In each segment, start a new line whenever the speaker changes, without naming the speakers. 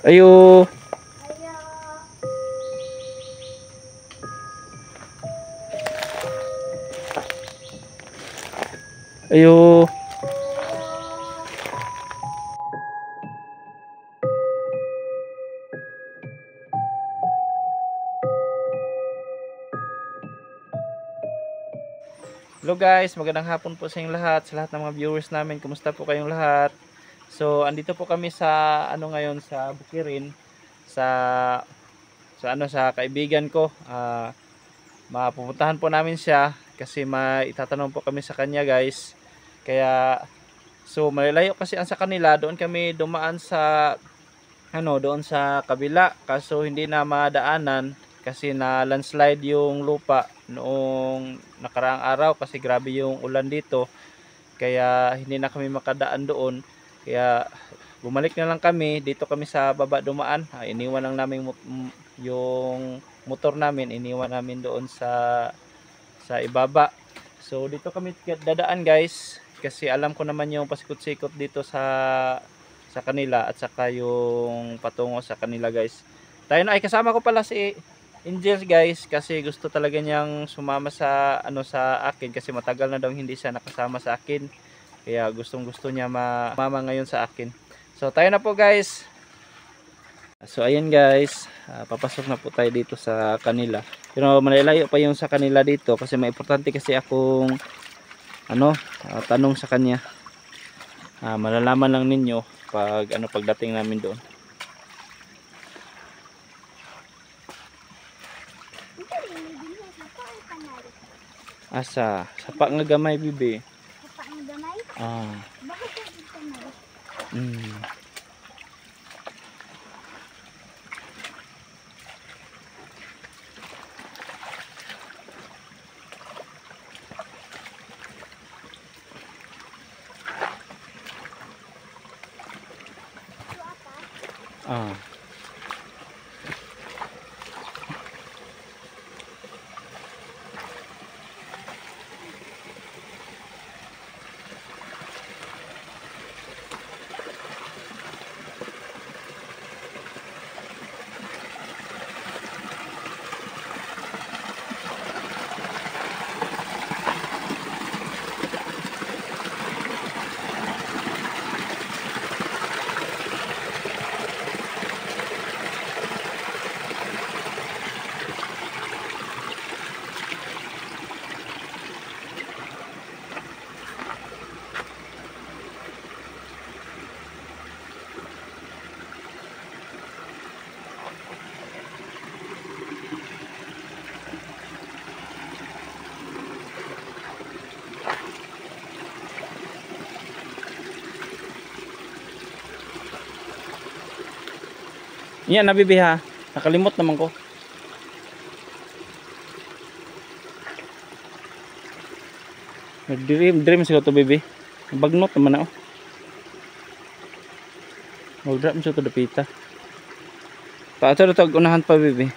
Ayo. Ayo. Hello guys, magandang hapon po sa inyong lahat, sa lahat ng mga viewers namin. Kumusta po kayong lahat? So, andito po kami sa ngayon sa Bukirin sa sa kaibigan ko. Mapupuntahan po namin siya kasi maitatanong po kami sa kanya, guys. Kaya malalayo kasi ang sa kanila. Doon kami dumaan sa doon sa kabila, kaso hindi na madaanan kasi na landslide yung lupa noong nakaraang araw kasi grabe yung ulan dito, kaya hindi na kami makadaan doon. Kaya bumalik na lang kami dito, kami sa baba dumaan. Iniwan lang namin yung motor namin, iniwan namin doon sa ibaba. So dito kami dadaan, guys, kasi alam ko naman yung pasikot-sikot dito sa kanila at saka yung patungo sa kanila, guys. Tayo na ay kasama ko pala si Angels, guys, kasi gusto talaga niyang sumama sa sa akin kasi matagal na daw hindi siya nakasama sa akin. Kaya gustong-gusto niya mama ngayon sa akin. So tayo na po, guys. So ayan, guys, papasok na po tayo dito sa kanila. Pero malalayo pa yung sa kanila dito kasi may importante kasi akong tanong sa kanya. Malalaman lang ninyo pag pagdating namin doon. Asa sapa nga gamay, bibi.
Sapa nga gamay? Bakit yung gamay?
Ah. Yan na, bibi, ha. Nakalimot naman ko. Nag-dream siguro to, bibi. Bagnot naman na, oh. Mag-drop siya to dapita. Paasa na ito unahan pa, bibi.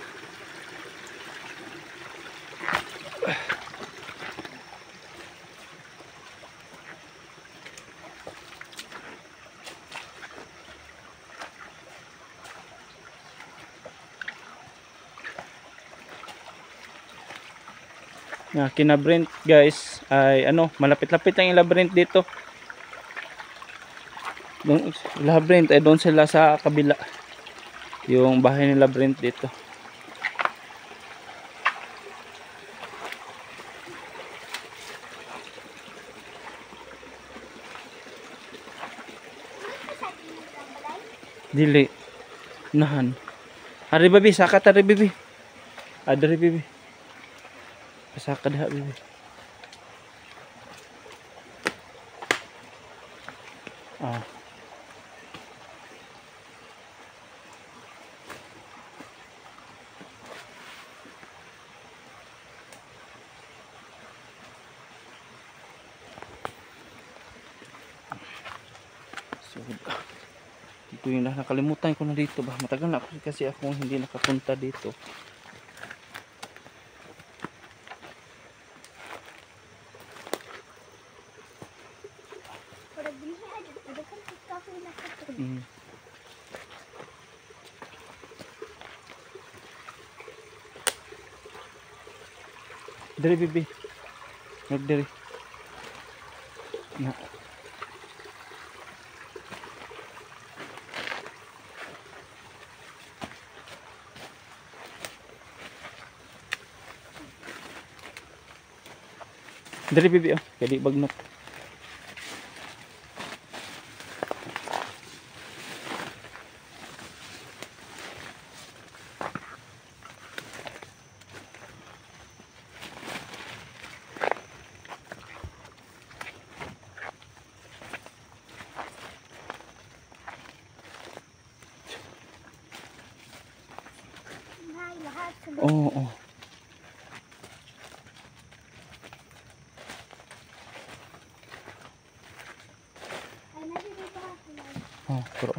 Kina Brent, guys, ay malapit-lapit ang labyrinth dito. Yung labyrinth ay doon sila sa kabila. Yung bahay ni Brent dito. Dili. Nahan. Ari, babi, sakat ari, bibi. Adri, bibi. Pasaka dah, bibi. So, dito yung nakalimutan ko na dito ba. Matagal na kasi ako hindi nakapunta dito. Diri bibi. Nag diri. Na. Diri bibi oh, kadi bagnot.
Nay, lahat sa
Oo, oh.
Ay, nandito pa ako.
Oh, pero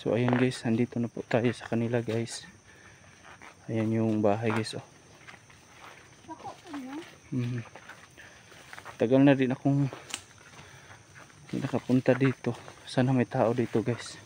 so ayan guys, andito na po tayo sa kanila guys. Ayan yung bahay guys oh.
Bako ka niya.
Tagal na din akong hindi nakapunta dito. Sana may tao dito guys.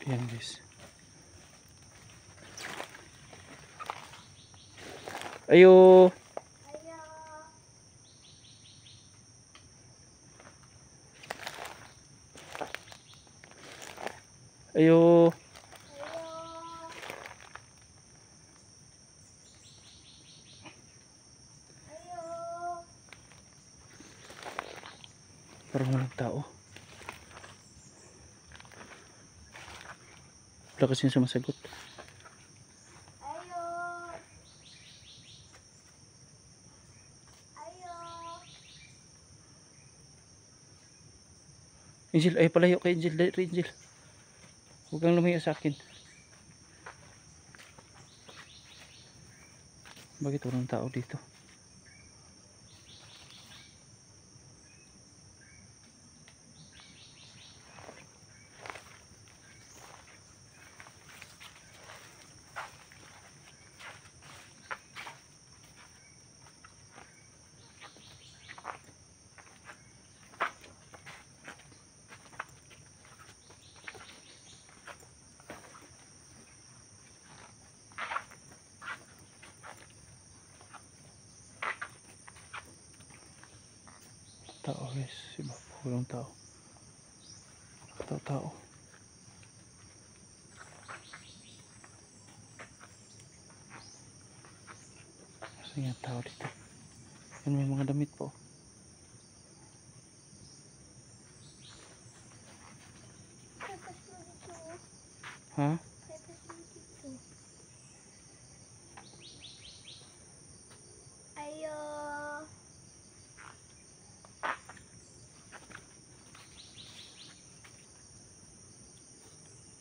Ayan guys. Ayo.
Ayo.
Ayo.
Ayo. Ayo.
Parang walang tao. Wala kasing sumasagot.
Ayo. Ayo.
Angel, ay palayo kay Angel. Dali, Angel. Huwag kang lumayo sa akin. Bakit walang tao dito? Tao guys, iba po walang tao. Tao. Saan yung tao dito? Yan, may mga damit po.
Tapos mo dito.
Ha?
Tapos mo dito. Ayo.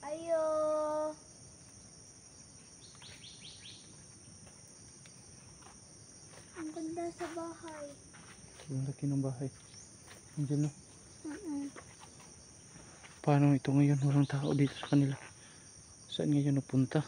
Ayo. Ang ganda sa bahay.
Ang laki ng bahay. Angel no?
Mm-mm.
Paano ito ngayon? Walang tao dito sa kanila. Saan ngayon napunta?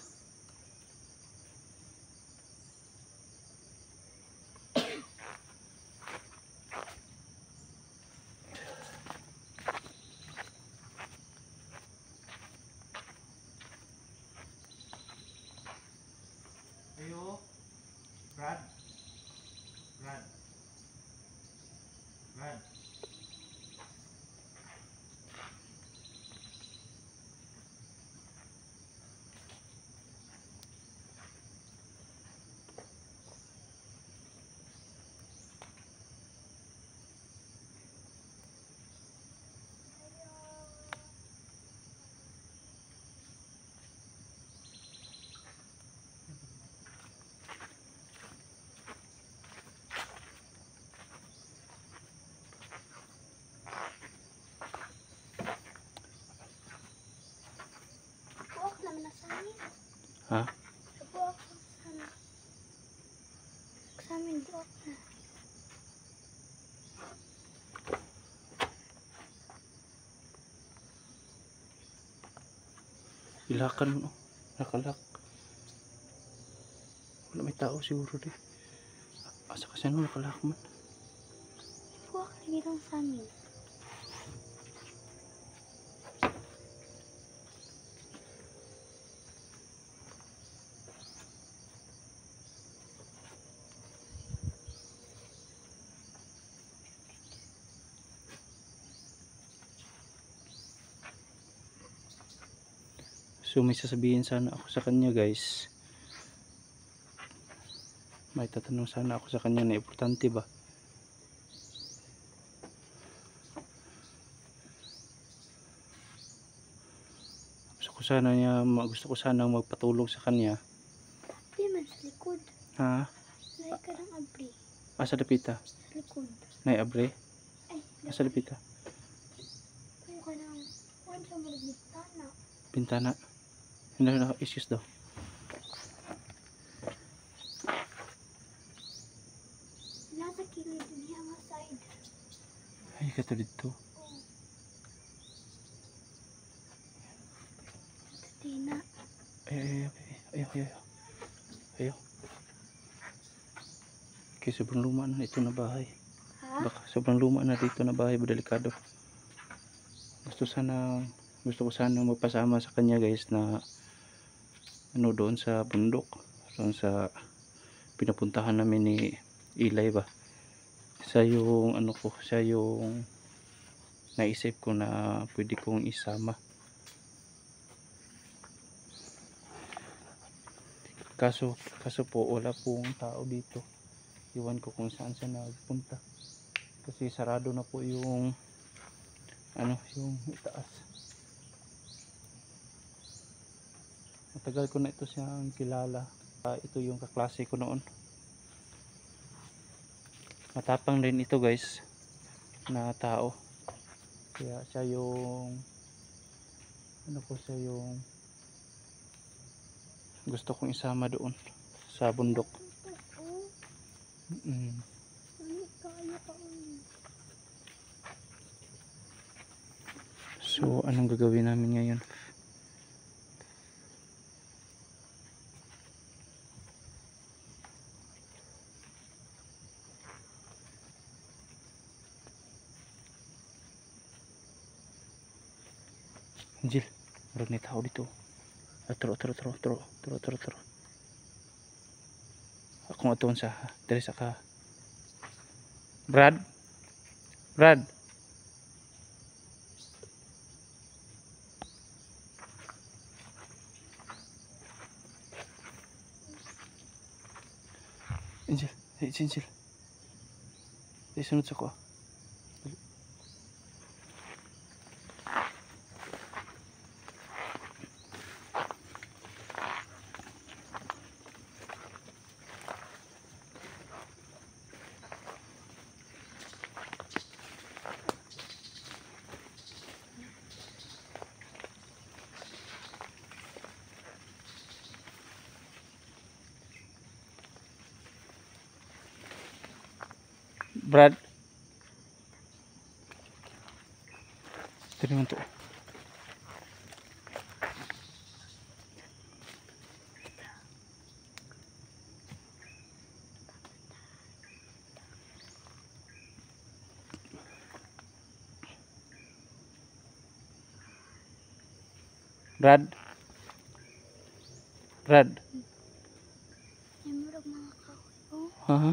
Ayo. Brad. Brad. Brad.
namin doon.
Ilakan mo. Nakalak. Wala may tao siguro di. Asa kasi ano nakalak man.
Buwak lagi lang sa amin.
So may sasabihin sana ako sa kanya guys. May tatanong sana ako sa kanya na importante ba. Gusto ko sana magpatulong sa kanya.
Di man sa likod.
Ha?
Lahi ka ng abri.
Asa dapita?
Sa likod.
Nay abre?
Ay,
Asa dapita?
kung ka ng kuwan sa mga bintana.
Bintana. Hindi na excuse daw.
Nasa kilid niya nga side.
Ay kato dito.
Tina.
Ay. Okay, sobrang luma na ito na bahay.
Ha?
Baka sobrang luma na dito na bahay, delikado. Gusto ko sana magpasama sa kanya guys na ano doon sa bundok, doon sa pinapuntahan namin ni Eli ba. Siya yung naisip ko na pwede kong isama. Kaso po wala pong tao dito. Iwan ko kung saan siya nagpunta. Kasi sarado na po yung yung itaas. Matagal ko na ito siyang kilala. Ito yung kaklase ko noon. Matapang din ito guys na tao. Kaya siya yung siya yung gusto kong isama doon sa bundok. So anong gagawin namin ngayon? Angel, meron na tao dito. Tro. Ako nga doon sa dali sa ka. Brad. Angel. Sunod sa ko. Brad. Tadi untuk Brad.
May murag mga kahoy. Oh,
Haha.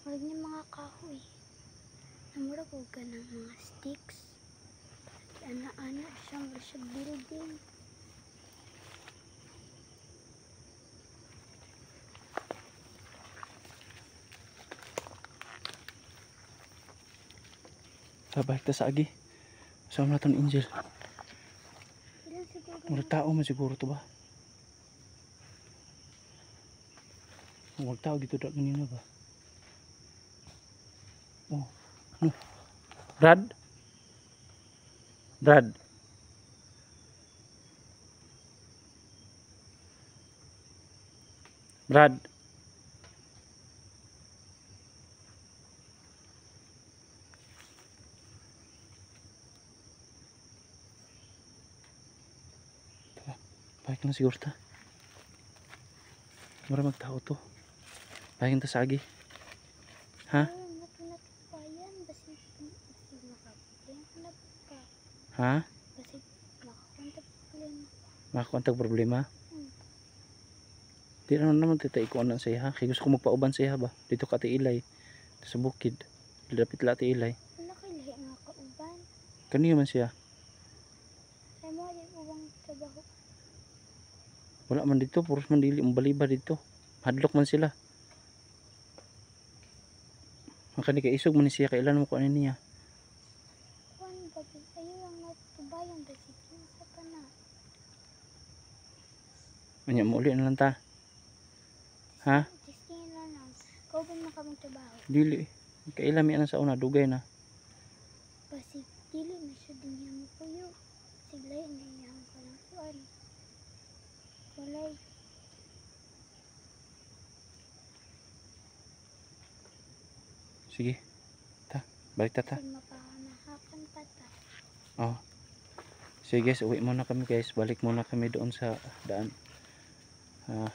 murag niya mga kahoy. Namurag og ka ng mga sticks. Ana-ana siya, murag siya building.
Balik ta sa agi. Sama natin Angel.
Ilan siguro
Murag tao man siguro to ba? Murag tao dito da ganina ba? Oh. Ano? Brad. Brad. Balik na siguro ta. Mura magtao to. Balik ta sa agi. Ha?
Ayun, natunapayan. Basi makaproblema na ka.
Ha?
Basi makakontak problema.
Makakontag problema?
Hmm.
Di naman tita ikuan na siya ha. Kaya gusto ko magpauban siya ba? Dito ka Tiilay. Sa bukid. Dapit la Tiilay.
Wala kay lahi nga kauban.
Kaniyo man siya.
Ay mo yung ubang trabaho.
Wala man dito. Puros man dili. Umbaliba dito. Hadlok man sila. Makani kay isog man siya. Kailan mo ko ano niya.
Kuan gabi. Ayun lang natubayan. Basi kinsa ka na.
Anya mo uli na lang ta. Ha?
Tistingin lang lang. Kauban mo kaming trabaho.
Dili. Kailami na sa una. Dugay na.
Basi dili na siya din yung puyo. Siglay na yung kalang kuan. Walay.
Sige. Ta. Balik ta ta.
Kasi mapahanahakan pa ta.
Oh. Sige guys. Uwi muna kami guys. Balik muna kami doon sa daan.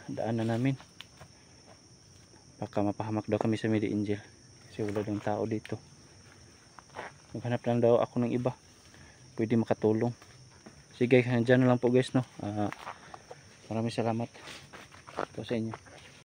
Daan na namin. Baka mapahamak daw kami sa Midi Angel. Kasi wala daw tao dito. Maghanap lang daw ako ng iba. Pwede makatulong. Sige, dyan na lang po guys no. Maraming salamat po sa inyo.